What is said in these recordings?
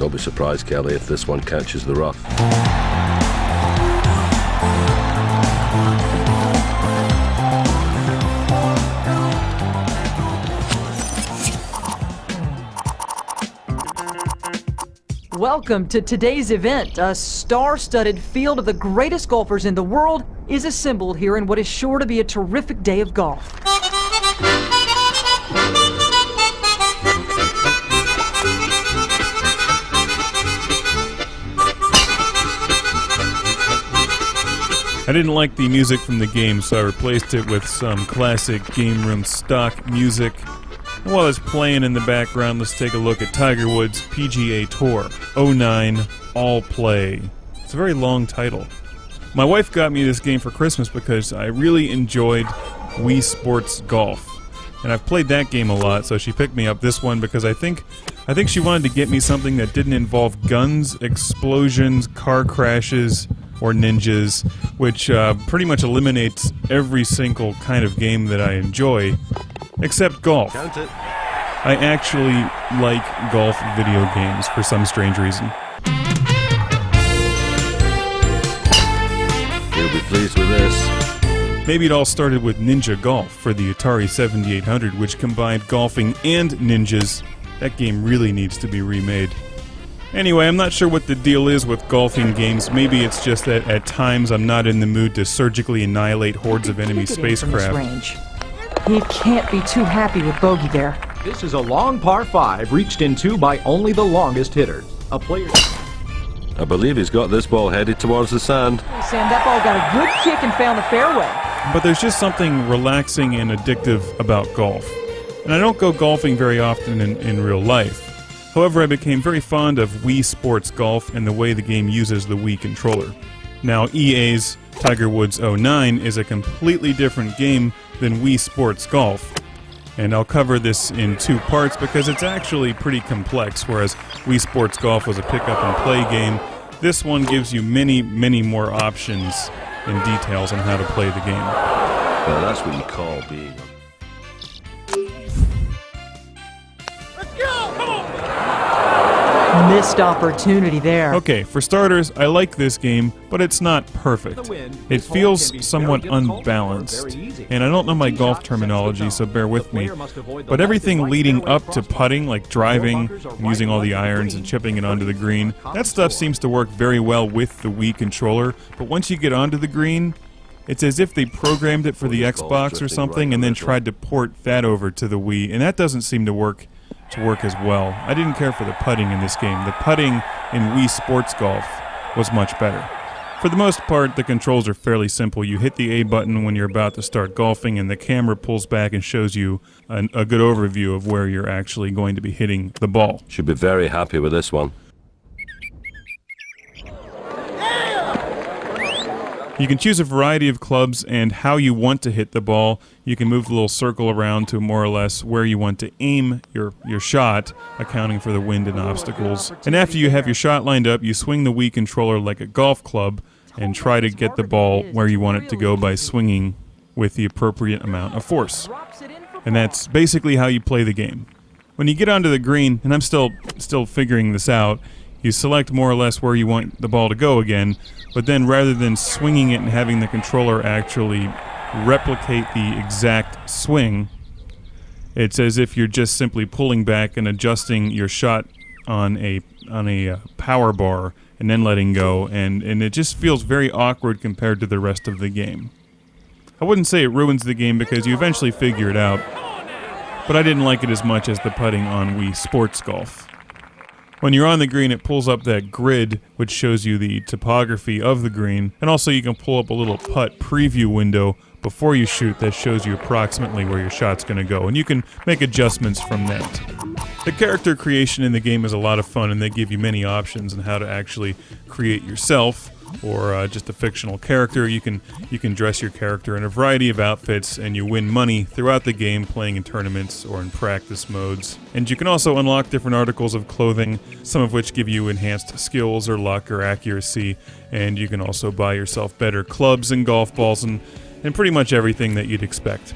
Don't be surprised, Kelly, if this one catches the rough. Welcome to today's event. A star-studded field of the greatest golfers in the world is assembled here in what is sure to be a terrific day of golf. I didn't like the music from the game, so I replaced it with some classic game room stock music. And while it's playing in the background, let's take a look at Tiger Woods' PGA Tour 09 All Play. It's a very long title. My wife got me this game for Christmas because I really enjoyed Wii Sports Golf. And I've played that game a lot, so she picked me up this one because I think she wanted to get me something that didn't involve guns, explosions, car crashes, or ninjas, which pretty much eliminates every single kind of game that I enjoy, except golf. Count it. I actually like golf video games for some strange reason. You'll be pleased with this. Maybe it all started with Ninja Golf for the Atari 7800, which combined golfing and ninjas. That game really needs to be remade. Anyway, I'm not sure what the deal is with golfing games. Maybe it's just that at times I'm not in the mood to surgically annihilate hordes of enemy spacecraft. He can't be too happy with bogey there. This is a long par 5 reached into by only the longest hitter. A player. I believe he's got this ball headed towards the sand. Sam, that ball got a good kick and found the fairway. But there's just something relaxing and addictive about golf. And I don't go golfing very often in real life. However, I became very fond of Wii Sports Golf and the way the game uses the Wii controller. Now, EA's Tiger Woods 09 is a completely different game than Wii Sports Golf. And I'll cover this in 2 parts because it's actually pretty complex, whereas Wii Sports Golf was a pick-up-and-play game. This one gives you many, many more options and details on how to play the game. Well, that's what you call being... Missed opportunity there. Okay, for starters, I like this game, but it's not perfect. It feels somewhat unbalanced, and I don't know my golf terminology, so bear with me. But everything leading up to putting, like driving, and using all the irons and chipping it onto the green, that stuff seems to work very well with the Wii controller, but once you get onto the green, it's as if they programmed it for the Xbox or something and then tried to port that over to the Wii, and that doesn't seem to work as well. I didn't care for the putting in this game. The putting in Wii Sports Golf was much better. For the most part, the controls are fairly simple. You hit the A button when you're about to start golfing, and the camera pulls back and shows you a good overview of where you're actually going to be hitting the ball. Should be very happy with this one. You can choose a variety of clubs and how you want to hit the ball. You can move the little circle around to more or less where you want to aim your shot, accounting for the wind and obstacles. And after you have your shot lined up, you swing the Wii controller like a golf club and try to get the ball where you want it to go by swinging with the appropriate amount of force. And that's basically how you play the game. When you get onto the green, and I'm still figuring this out, you select more or less where you want the ball to go again, but then rather than swinging it and having the controller actually replicate the exact swing, it's as if you're just simply pulling back and adjusting your shot on a power bar and then letting go, and it just feels very awkward compared to the rest of the game. I wouldn't say it ruins the game because you eventually figure it out, but I didn't like it as much as the putting on Wii Sports Golf. When you're on the green, it pulls up that grid which shows you the topography of the green, and also you can pull up a little putt preview window before you shoot that shows you approximately where your shot's going to go, and you can make adjustments from that. The character creation in the game is a lot of fun, and they give you many options on how to actually create yourself or just a fictional character. You can dress your character in a variety of outfits, and you win money throughout the game playing in tournaments or in practice modes. And you can also unlock different articles of clothing, some of which give you enhanced skills or luck or accuracy, and you can also buy yourself better clubs and golf balls and pretty much everything that you'd expect.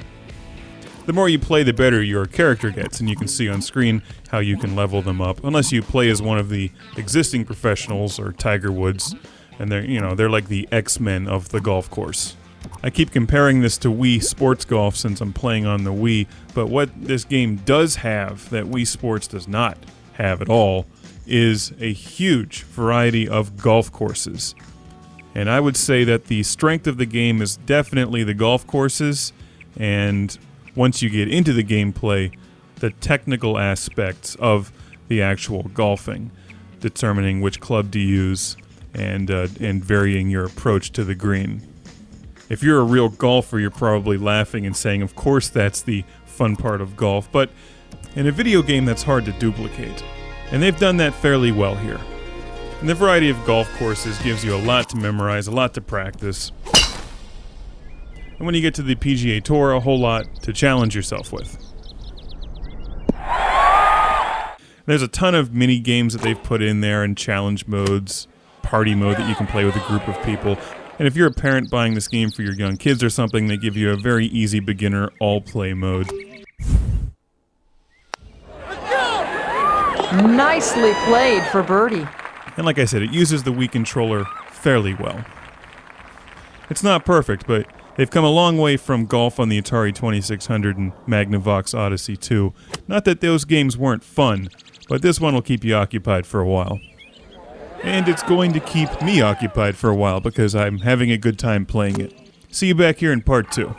The more you play, the better your character gets, and you can see on screen how you can level them up. Unless you play as one of the existing professionals or Tiger Woods, and they're like the X-Men of the golf course. I keep comparing this to Wii Sports Golf since I'm playing on the Wii, but what this game does have that Wii Sports does not have at all is a huge variety of golf courses. And I would say that the strength of the game is definitely the golf courses, and once you get into the gameplay, the technical aspects of the actual golfing, determining which club to use and varying your approach to the green. If you're a real golfer, you're probably laughing and saying, of course that's the fun part of golf, but in a video game that's hard to duplicate. And they've done that fairly well here. And the variety of golf courses gives you a lot to memorize, a lot to practice. And when you get to the PGA Tour, a whole lot to challenge yourself with. There's a ton of mini games that they've put in there, and challenge modes, party mode that you can play with a group of people. And if you're a parent buying this game for your young kids or something, they give you a very easy beginner all-play mode. Nicely played for birdie. And like I said, it uses the Wii controller fairly well. It's not perfect, but they've come a long way from golf on the Atari 2600 and Magnavox Odyssey 2. Not that those games weren't fun, but this one will keep you occupied for a while. And it's going to keep me occupied for a while because I'm having a good time playing it. See you back here in part 2.